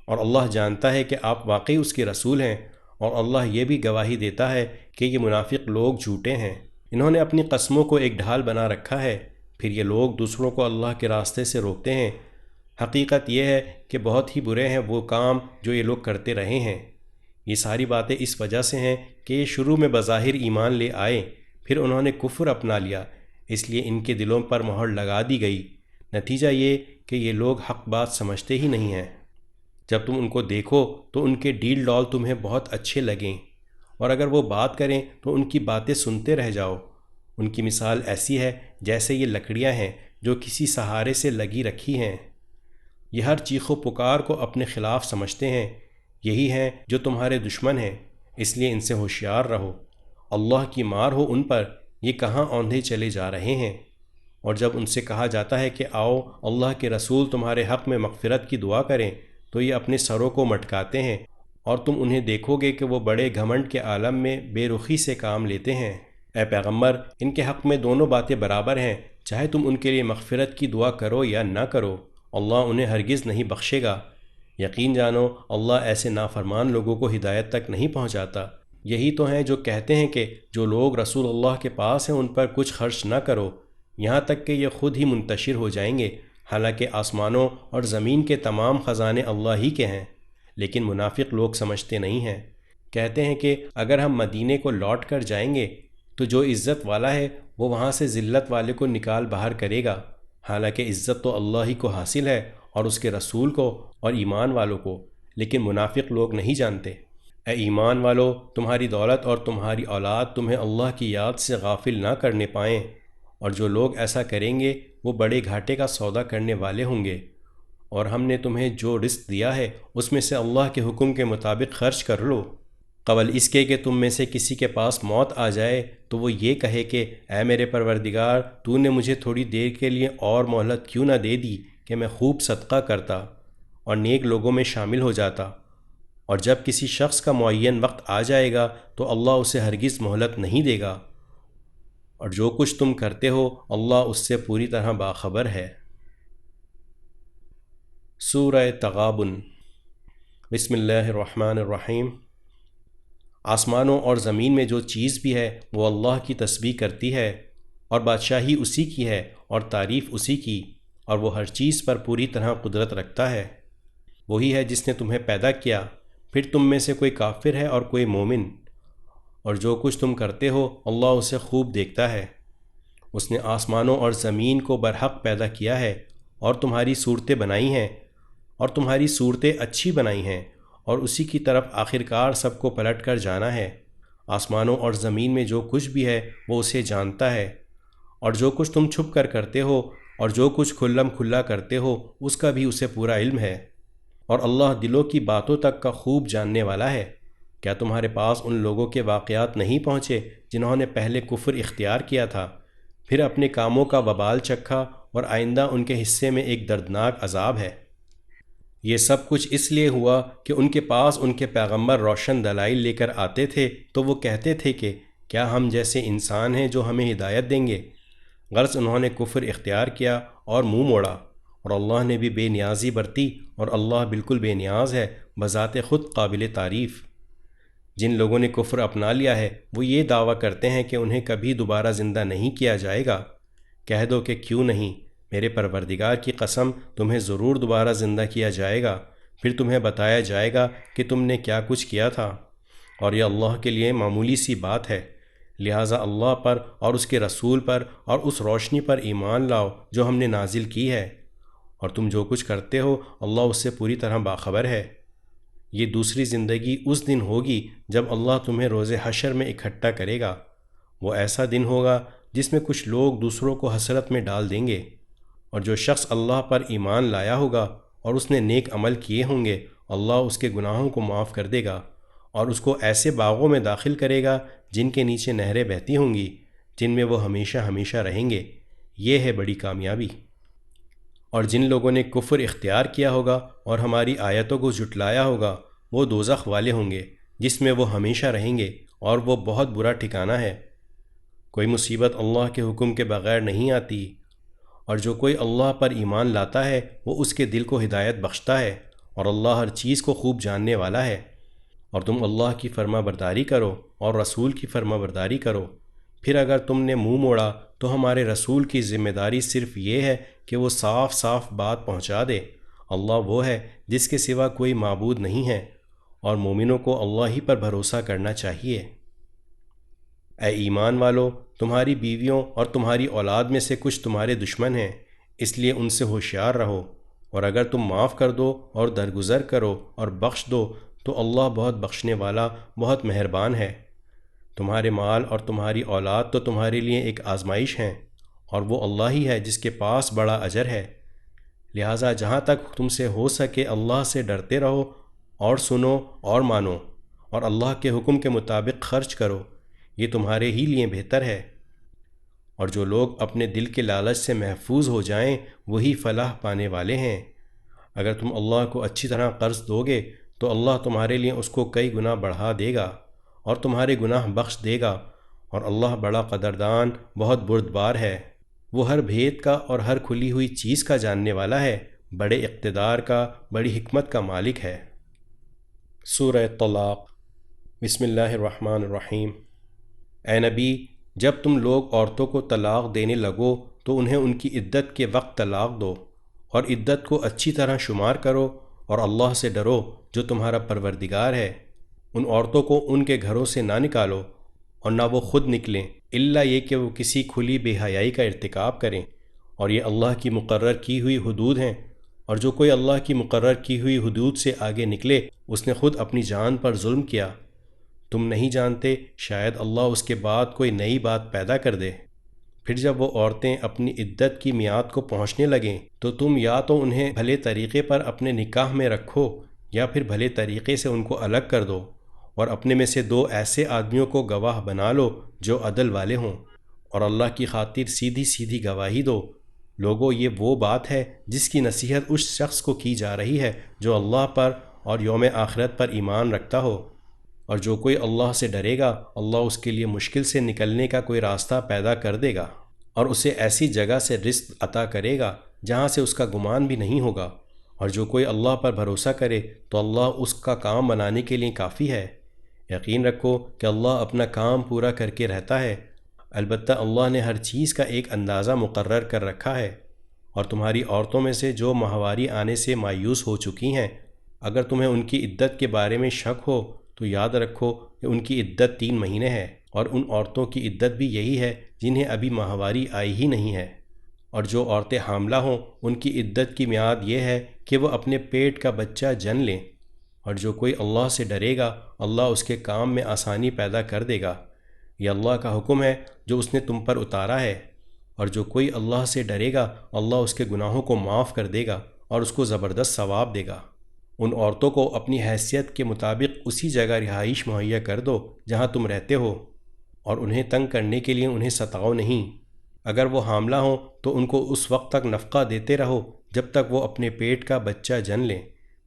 S1: اور اللہ جانتا ہے کہ آپ واقعی اس کے رسول ہیں، اور اللہ یہ بھی گواہی دیتا ہے کہ یہ منافق لوگ جھوٹے ہیں۔ انہوں نے اپنی قسموں کو ایک ڈھال بنا رکھا ہے، پھر یہ لوگ دوسروں کو اللہ کے راستے سے روکتے ہیں۔ حقیقت یہ ہے کہ بہت ہی برے ہیں وہ کام جو یہ لوگ کرتے رہے ہیں۔ یہ ساری باتیں اس وجہ سے ہیں کہ یہ شروع میں بظاہر ایمان لے آئے، پھر انہوں نے کفر اپنا لیا، اس لیے ان کے دلوں پر مہر لگا دی گئی۔ نتیجہ یہ کہ یہ لوگ حق بات سمجھتے ہی نہیں ہیں۔ جب تم ان کو دیکھو تو ان کے ڈیل ڈال تمہیں بہت اچھے لگیں، اور اگر وہ بات کریں تو ان کی باتیں سنتے رہ جاؤ۔ ان کی مثال ایسی ہے جیسے یہ لکڑیاں ہیں جو کسی سہارے سے لگی رکھی ہیں۔ یہ ہر چیخ و پکار کو اپنے خلاف سمجھتے ہیں، یہی ہیں جو تمہارے دشمن ہیں، اس لیے ان سے ہوشیار رہو۔ اللہ کی مار ہو ان پر، یہ کہاں اوندھے چلے جا رہے ہیں۔ اور جب ان سے کہا جاتا ہے کہ آؤ اللہ کے رسول تمہارے حق میں مغفرت کی دعا کریں تو یہ اپنے سروں کو مٹکاتے ہیں، اور تم انہیں دیکھو گے کہ وہ بڑے گھمنڈ کے عالم میں بے رخی سے کام لیتے ہیں۔ اے پیغمبر، ان کے حق میں دونوں باتیں برابر ہیں، چاہے تم ان کے لیے مغفرت کی دعا کرو یا نہ کرو، اللہ انہیں ہرگز نہیں بخشے گا۔ یقین جانو اللہ ایسے نافرمان لوگوں کو ہدایت تک نہیں پہنچاتا۔ یہی تو ہیں جو کہتے ہیں کہ جو لوگ رسول اللہ کے پاس ہیں ان پر کچھ خرچ نہ کرو، یہاں تک کہ یہ خود ہی منتشر ہو جائیں گے، حالانکہ آسمانوں اور زمین کے تمام خزانے اللہ ہی کے ہیں۔ لیکن منافق لوگ سمجھتے نہیں ہیں، کہتے ہیں کہ اگر ہم مدینے کو لوٹ کر جائیں گے تو جو عزت والا ہے وہ وہاں سے ذلت والے کو نکال باہر کرے گا، حالانکہ عزت تو اللہ ہی کو حاصل ہے اور اس کے رسول کو اور ایمان والوں کو، لیکن منافق لوگ نہیں جانتے۔ اے ایمان والو، تمہاری دولت اور تمہاری اولاد تمہیں اللہ کی یاد سے غافل نہ کرنے پائیں، اور جو لوگ ایسا کریں گے وہ بڑے گھاٹے کا سودا کرنے والے ہوں گے۔ اور ہم نے تمہیں جو رزق دیا ہے اس میں سے اللہ کے حکم کے مطابق خرچ کر لو، قبل اس کے کہ تم میں سے کسی کے پاس موت آ جائے تو وہ یہ کہے کہ اے میرے پروردگار، تو نے مجھے تھوڑی دیر کے لیے اور مہلت کیوں نہ دے دی کہ میں خوب صدقہ کرتا اور نیک لوگوں میں شامل ہو جاتا۔ اور جب کسی شخص کا معین وقت آ جائے گا تو اللہ اسے ہرگز مہلت نہیں دے گا، اور جو کچھ تم کرتے ہو اللہ اس سے پوری طرح باخبر ہے۔ سورہ تغابن۔ بسم اللہ الرحمن الرحیم۔ آسمانوں اور زمین میں جو چیز بھی ہے وہ اللہ کی تسبیح کرتی ہے، اور بادشاہی اسی کی ہے اور تعریف اسی کی، اور وہ ہر چیز پر پوری طرح قدرت رکھتا ہے۔ وہی ہے جس نے تمہیں پیدا کیا، پھر تم میں سے کوئی کافر ہے اور کوئی مومن، اور جو کچھ تم کرتے ہو اللہ اسے خوب دیکھتا ہے۔ اس نے آسمانوں اور زمین کو برحق پیدا کیا ہے اور تمہاری صورتیں بنائی ہیں، اور تمہاری صورتیں اچھی بنائی ہیں، اور اسی کی طرف آخرکار سب کو پلٹ کر جانا ہے۔ آسمانوں اور زمین میں جو کچھ بھی ہے وہ اسے جانتا ہے، اور جو کچھ تم چھپ کر کرتے ہو اور جو کچھ کھلم کھلا کرتے ہو اس کا بھی اسے پورا علم ہے، اور اللہ دلوں کی باتوں تک کا خوب جاننے والا ہے۔ کیا تمہارے پاس ان لوگوں کے واقعات نہیں پہنچے جنہوں نے پہلے کفر اختیار کیا تھا، پھر اپنے کاموں کا وبال چکھا، اور آئندہ ان کے حصے میں ایک دردناک عذاب ہے؟ یہ سب کچھ اس لیے ہوا کہ ان کے پاس ان کے پیغمبر روشن دلائل لے کر آتے تھے تو وہ کہتے تھے کہ کیا ہم جیسے انسان ہیں جو ہمیں ہدایت دیں گے؟ غرض انہوں نے کفر اختیار کیا اور منہ موڑا، اور اللہ نے بھی بے نیازی برتی، اور اللہ بالکل بے نیاز ہے، بذات خود قابل تعریف۔ جن لوگوں نے کفر اپنا لیا ہے وہ یہ دعویٰ کرتے ہیں کہ انہیں کبھی دوبارہ زندہ نہیں کیا جائے گا۔ کہہ دو کہ کیوں نہیں، میرے پروردگار کی قسم تمہیں ضرور دوبارہ زندہ کیا جائے گا، پھر تمہیں بتایا جائے گا کہ تم نے کیا کچھ کیا تھا، اور یہ اللہ کے لیے معمولی سی بات ہے۔ لہٰذا اللہ پر اور اس کے رسول پر اور اس روشنی پر ایمان لاؤ جو ہم نے نازل کی ہے، اور تم جو کچھ کرتے ہو اللہ اس سے پوری طرح باخبر ہے۔ یہ دوسری زندگی اس دن ہوگی جب اللہ تمہیں روز حشر میں اکٹھا کرے گا۔ وہ ایسا دن ہوگا جس میں کچھ لوگ دوسروں کو حسرت میں ڈال دیں گے، اور جو شخص اللہ پر ایمان لایا ہوگا اور اس نے نیک عمل کیے ہوں گے اللہ اس کے گناہوں کو معاف کر دے گا، اور اس کو ایسے باغوں میں داخل کرے گا جن کے نیچے نہریں بہتی ہوں گی، جن میں وہ ہمیشہ ہمیشہ رہیں گے۔ یہ ہے بڑی کامیابی۔ اور جن لوگوں نے کفر اختیار کیا ہوگا اور ہماری آیتوں کو جھٹلایا ہوگا وہ دوزخ والے ہوں گے جس میں وہ ہمیشہ رہیں گے، اور وہ بہت برا ٹھکانہ ہے۔ کوئی مصیبت اللہ کے حکم کے بغیر نہیں آتی، اور جو کوئی اللہ پر ایمان لاتا ہے وہ اس کے دل کو ہدایت بخشتا ہے، اور اللہ ہر چیز کو خوب جاننے والا ہے۔ اور تم اللہ کی فرما برداری کرو اور رسول کی فرما برداری کرو، پھر اگر تم نے منہ موڑا تو ہمارے رسول کی ذمہ داری صرف یہ ہے کہ وہ صاف صاف بات پہنچا دے۔ اللہ وہ ہے جس کے سوا کوئی معبود نہیں ہے، اور مومنوں کو اللہ ہی پر بھروسہ کرنا چاہیے۔ اے ایمان والو، تمہاری بیویوں اور تمہاری اولاد میں سے کچھ تمہارے دشمن ہیں، اس لیے ان سے ہوشیار رہو، اور اگر تم معاف کر دو اور درگزر کرو اور بخش دو تو اللہ بہت بخشنے والا، بہت مہربان ہے۔ تمہارے مال اور تمہاری اولاد تو تمہارے لیے ایک آزمائش ہیں، اور وہ اللہ ہی ہے جس کے پاس بڑا اجر ہے۔ لہٰذا جہاں تک تم سے ہو سکے اللہ سے ڈرتے رہو، اور سنو اور مانو، اور اللہ کے حکم کے مطابق خرچ کرو، یہ تمہارے ہی لیے بہتر ہے۔ اور جو لوگ اپنے دل کے لالچ سے محفوظ ہو جائیں وہی فلاح پانے والے ہیں۔ اگر تم اللہ کو اچھی طرح قرض دو گے تو اللہ تمہارے لیے اس کو کئی گنا بڑھا دے گا اور تمہارے گناہ بخش دے گا، اور اللہ بڑا قدردان، بہت بردبار ہے۔ وہ ہر بھید کا اور ہر کھلی ہوئی چیز کا جاننے والا ہے، بڑے اقتدار کا، بڑی حکمت کا مالک ہے۔ سورہ طلاق۔ بسم اللہ الرحمن الرحیم۔ اے نبی، جب تم لوگ عورتوں کو طلاق دینے لگو تو انہیں ان کی عدت کے وقت طلاق دو، اور عدت کو اچھی طرح شمار کرو، اور اللہ سے ڈرو جو تمہارا پروردگار ہے۔ ان عورتوں کو ان کے گھروں سے نہ نکالو، اور نہ وہ خود نکلیں، الا یہ کہ وہ کسی کھلی بے حیائی کا ارتکاب کریں، اور یہ اللہ کی مقرر کی ہوئی حدود ہیں، اور جو کوئی اللہ کی مقرر کی ہوئی حدود سے آگے نکلے اس نے خود اپنی جان پر ظلم کیا۔ تم نہیں جانتے، شاید اللہ اس کے بعد کوئی نئی بات پیدا کر دے۔ پھر جب وہ عورتیں اپنی عدت کی میعاد کو پہنچنے لگیں تو تم یا تو انہیں بھلے طریقے پر اپنے نکاح میں رکھو، یا پھر بھلے طریقے سے ان کو الگ کر دو، اور اپنے میں سے 2 ایسے آدمیوں کو گواہ بنا لو جو عدل والے ہوں، اور اللہ کی خاطر سیدھی سیدھی گواہی دو۔ لوگو، یہ وہ بات ہے جس کی نصیحت اس شخص کو کی جا رہی ہے جو اللہ پر اور یوم آخرت پر ایمان رکھتا ہو، اور جو کوئی اللہ سے ڈرے گا اللہ اس کے لیے مشکل سے نکلنے کا کوئی راستہ پیدا کر دے گا، اور اسے ایسی جگہ سے رزق عطا کرے گا جہاں سے اس کا گمان بھی نہیں ہوگا، اور جو کوئی اللہ پر بھروسہ کرے تو اللہ اس کا کام بنانے کے لیے کافی ہے۔ یقین رکھو کہ اللہ اپنا کام پورا کر کے رہتا ہے۔ البتہ اللہ نے ہر چیز کا ایک اندازہ مقرر کر رکھا ہے، اور تمہاری عورتوں میں سے جو ماہواری آنے سے مایوس ہو چکی ہیں، اگر تمہیں ان کی عدت کے بارے میں شک ہو تو یاد رکھو کہ ان کی عدت 3 مہینے ہے، اور ان عورتوں کی عدت بھی یہی ہے جنہیں ابھی ماہواری آئی ہی نہیں ہے۔ اور جو عورتیں حاملہ ہوں ان کی عدت کی میعاد یہ ہے کہ وہ اپنے پیٹ کا بچہ جن لیں، اور جو کوئی اللہ سے ڈرے گا اللہ اس کے کام میں آسانی پیدا کر دے گا۔ یہ اللہ کا حکم ہے جو اس نے تم پر اتارا ہے، اور جو کوئی اللہ سے ڈرے گا اللہ اس کے گناہوں کو معاف کر دے گا اور اس کو زبردست ثواب دے گا۔ ان عورتوں کو اپنی حیثیت کے مطابق اسی جگہ رہائش مہیا کر دو جہاں تم رہتے ہو، اور انہیں تنگ کرنے کے لیے انہیں ستاؤ نہیں۔ اگر وہ حاملہ ہوں تو ان کو اس وقت تک نفقہ دیتے رہو جب تک وہ اپنے پیٹ کا بچہ جن لیں،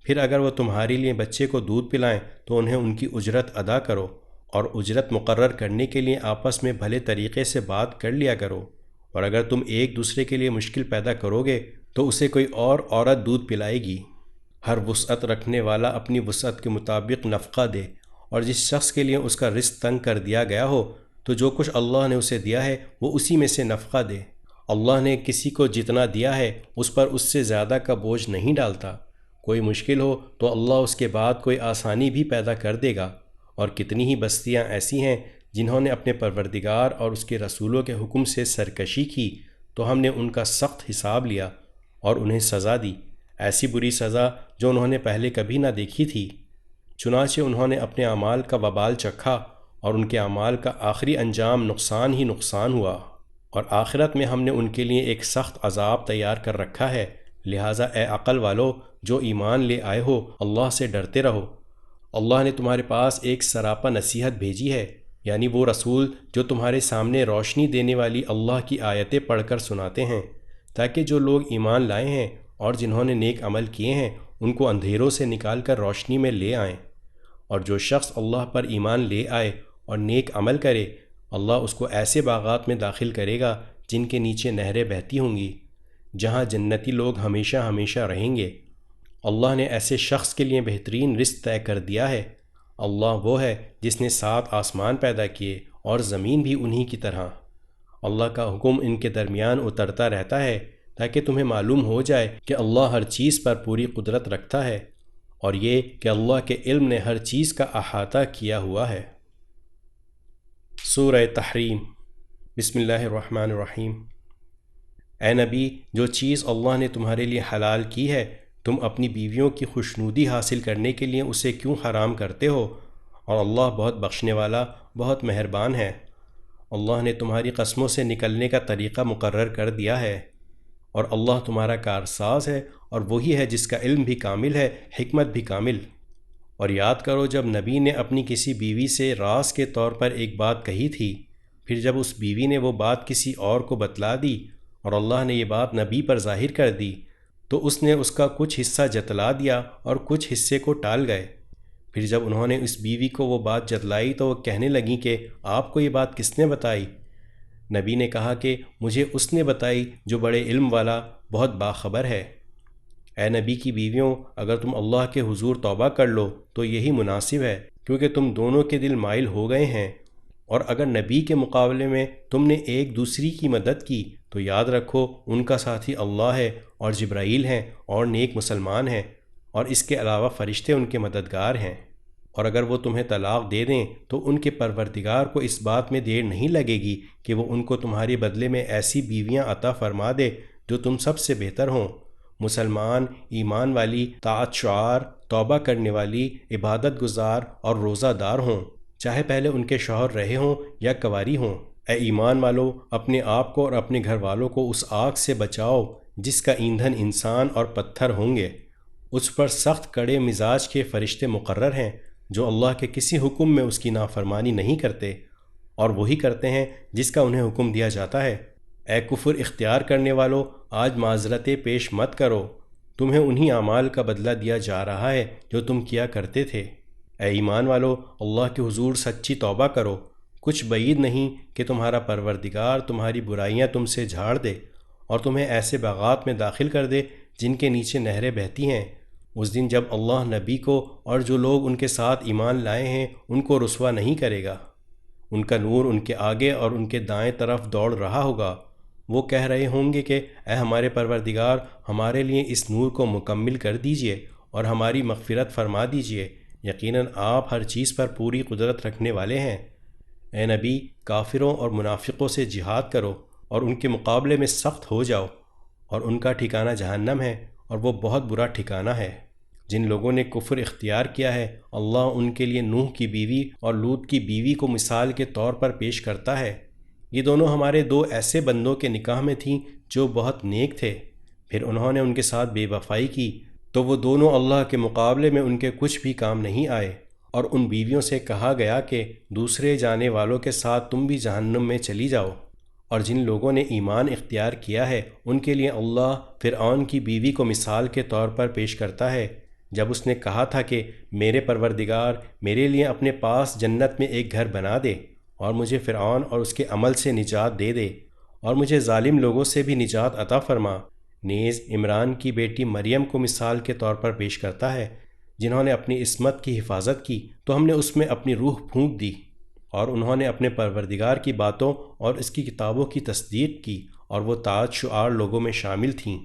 S1: پھر اگر وہ تمہارے لیے بچے کو دودھ پلائیں تو انہیں ان کی اجرت ادا کرو، اور اجرت مقرر کرنے کے لیے آپس میں بھلے طریقے سے بات کر لیا کرو، اور اگر تم ایک دوسرے کے لیے مشکل پیدا کرو گے تو اسے کوئی اور عورت دودھ پلائے گی۔ ہر وسعت رکھنے والا اپنی وسعت کے مطابق نفقہ دے، اور جس شخص کے لیے اس کا رزق تنگ کر دیا گیا ہو تو جو کچھ اللہ نے اسے دیا ہے وہ اسی میں سے نفقہ دے۔ اللہ نے کسی کو جتنا دیا ہے اس پر اس سے زیادہ کا بوجھ نہیں ڈالتا۔ کوئی مشکل ہو تو اللہ اس کے بعد کوئی آسانی بھی پیدا کر دے گا، اور کتنی ہی بستیاں ایسی ہیں جنہوں نے اپنے پروردگار اور اس کے رسولوں کے حکم سے سرکشی کی تو ہم نے ان کا سخت حساب لیا اور انہیں سزا دی، ایسی بری سزا جو انہوں نے پہلے کبھی نہ دیکھی تھی۔ چنانچہ انہوں نے اپنے اعمال کا وبال چکھا، اور ان کے اعمال کا آخری انجام نقصان ہی نقصان ہوا، اور آخرت میں ہم نے ان کے لیے ایک سخت عذاب تیار کر رکھا ہے۔ لہٰذا اے عقل والو جو ایمان لے آئے ہو اللہ سے ڈرتے رہو۔ اللہ نے تمہارے پاس ایک سراپا نصیحت بھیجی ہے، یعنی وہ رسول جو تمہارے سامنے روشنی دینے والی اللہ کی آیتیں پڑھ کر سناتے ہیں، تاکہ جو لوگ ایمان لائے ہیں اور جنہوں نے نیک عمل کیے ہیں ان کو اندھیروں سے نکال کر روشنی میں لے آئیں۔ اور جو شخص اللہ پر ایمان لے آئے اور نیک عمل کرے اللہ اس کو ایسے باغات میں داخل کرے گا جن کے نیچے نہریں بہتی ہوں گی، جہاں جنتی لوگ ہمیشہ ہمیشہ رہیں گے۔ اللہ نے ایسے شخص کے لیے بہترین رزق طے کر دیا ہے۔ اللہ وہ ہے جس نے 7 آسمان پیدا کیے اور زمین بھی انہی کی طرح۔ اللہ کا حکم ان کے درمیان اترتا رہتا ہے تاکہ تمہیں معلوم ہو جائے کہ اللہ ہر چیز پر پوری قدرت رکھتا ہے، اور یہ کہ اللہ کے علم نے ہر چیز کا احاطہ کیا ہوا ہے۔ سورہ تحریم۔ بسم اللہ الرحمن الرحیم۔ اے نبی، جو چیز اللہ نے تمہارے لیے حلال کی ہے تم اپنی بیویوں کی خوشنودی حاصل کرنے کے لیے اسے کیوں حرام کرتے ہو؟ اور اللہ بہت بخشنے والا بہت مہربان ہے۔ اللہ نے تمہاری قسموں سے نکلنے کا طریقہ مقرر کر دیا ہے، اور اللہ تمہارا کارساز ہے، اور وہی ہے جس کا علم بھی کامل ہے، حکمت بھی کامل۔ اور یاد کرو جب نبی نے اپنی کسی بیوی سے راز کے طور پر ایک بات کہی تھی، پھر جب اس بیوی نے وہ بات کسی اور کو بتلا دی اور اللہ نے یہ بات نبی پر ظاہر کر دی تو اس نے اس کا کچھ حصہ جتلا دیا اور کچھ حصے کو ٹال گئے۔ پھر جب انہوں نے اس بیوی کو وہ بات جتلائی تو وہ کہنے لگیں کہ آپ کو یہ بات کس نے بتائی؟ نبی نے کہا کہ مجھے اس نے بتائی جو بڑے علم والا بہت باخبر ہے۔ اے نبی کی بیویوں، اگر تم اللہ کے حضور توبہ کر لو تو یہی مناسب ہے، کیونکہ تم دونوں کے دل مائل ہو گئے ہیں، اور اگر نبی کے مقابلے میں تم نے ایک دوسری کی مدد کی تو یاد رکھو ان کا ساتھی اللہ ہے اور جبرائیل ہیں اور نیک مسلمان ہیں، اور اس کے علاوہ فرشتے ان کے مددگار ہیں۔ اور اگر وہ تمہیں طلاق دے دیں تو ان کے پروردگار کو اس بات میں دیر نہیں لگے گی کہ وہ ان کو تمہارے بدلے میں ایسی بیویاں عطا فرما دے جو تم سب سے بہتر ہوں، مسلمان، ایمان والی، طاعت شعار، توبہ کرنے والی، عبادت گزار اور روزہ دار ہوں، چاہے پہلے ان کے شوہر رہے ہوں یا کنواری ہوں۔ اے ایمان والو، اپنے آپ کو اور اپنے گھر والوں کو اس آگ سے بچاؤ جس کا ایندھن انسان اور پتھر ہوں گے، اس پر سخت کڑے مزاج کے فرشتے مقرر ہیں جو اللہ کے کسی حکم میں اس کی نافرمانی نہیں کرتے، اور وہی کرتے ہیں جس کا انہیں حکم دیا جاتا ہے۔ اے کفر اختیار کرنے والو، آج معذرتیں پیش مت کرو، تمہیں انہی اعمال کا بدلہ دیا جا رہا ہے جو تم کیا کرتے تھے۔ اے ایمان والو، اللہ کے حضور سچی توبہ کرو، کچھ بعید نہیں کہ تمہارا پروردگار تمہاری برائیاں تم سے جھاڑ دے اور تمہیں ایسے باغات میں داخل کر دے جن کے نیچے نہریں بہتی ہیں۔ اس دن جب اللہ نبی کو اور جو لوگ ان کے ساتھ ایمان لائے ہیں ان کو رسوا نہیں کرے گا، ان کا نور ان کے آگے اور ان کے دائیں طرف دوڑ رہا ہوگا، وہ کہہ رہے ہوں گے کہ اے ہمارے پروردگار، ہمارے لیے اس نور کو مکمل کر دیجئے اور ہماری مغفرت فرما دیجئے، یقیناً آپ ہر چیز پر پوری قدرت رکھنے والے ہیں۔ اے نبی، کافروں اور منافقوں سے جہاد کرو اور ان کے مقابلے میں سخت ہو جاؤ، اور ان کا ٹھکانہ جہنم ہے اور وہ بہت برا ٹھکانہ ہے۔ جن لوگوں نے کفر اختیار کیا ہے، اللہ ان کے لیے نوح کی بیوی اور لوط کی بیوی کو مثال کے طور پر پیش کرتا ہے۔ یہ دونوں ہمارے دو ایسے بندوں کے نکاح میں تھیں جو بہت نیک تھے، پھر انہوں نے ان کے ساتھ بے وفائی کی تو وہ دونوں اللہ کے مقابلے میں ان کے کچھ بھی کام نہیں آئے، اور ان بیویوں سے کہا گیا کہ دوسرے جانے والوں کے ساتھ تم بھی جہنم میں چلی جاؤ۔ اور جن لوگوں نے ایمان اختیار کیا ہے ان کے لیے اللہ فرعون کی بیوی کو مثال کے طور پر پیش کرتا ہے، جب اس نے کہا تھا کہ میرے پروردگار، میرے لیے اپنے پاس جنت میں ایک گھر بنا دے اور مجھے فرعون اور اس کے عمل سے نجات دے دے، اور مجھے ظالم لوگوں سے بھی نجات عطا فرما۔ نیز عمران کی بیٹی مریم کو مثال کے طور پر پیش کرتا ہے، جنہوں نے اپنی عصمت کی حفاظت کی تو ہم نے اس میں اپنی روح پھونک دی، اور انہوں نے اپنے پروردگار کی باتوں اور اس کی کتابوں کی تصدیق کی، اور وہ طاعت شعار لوگوں میں شامل تھیں۔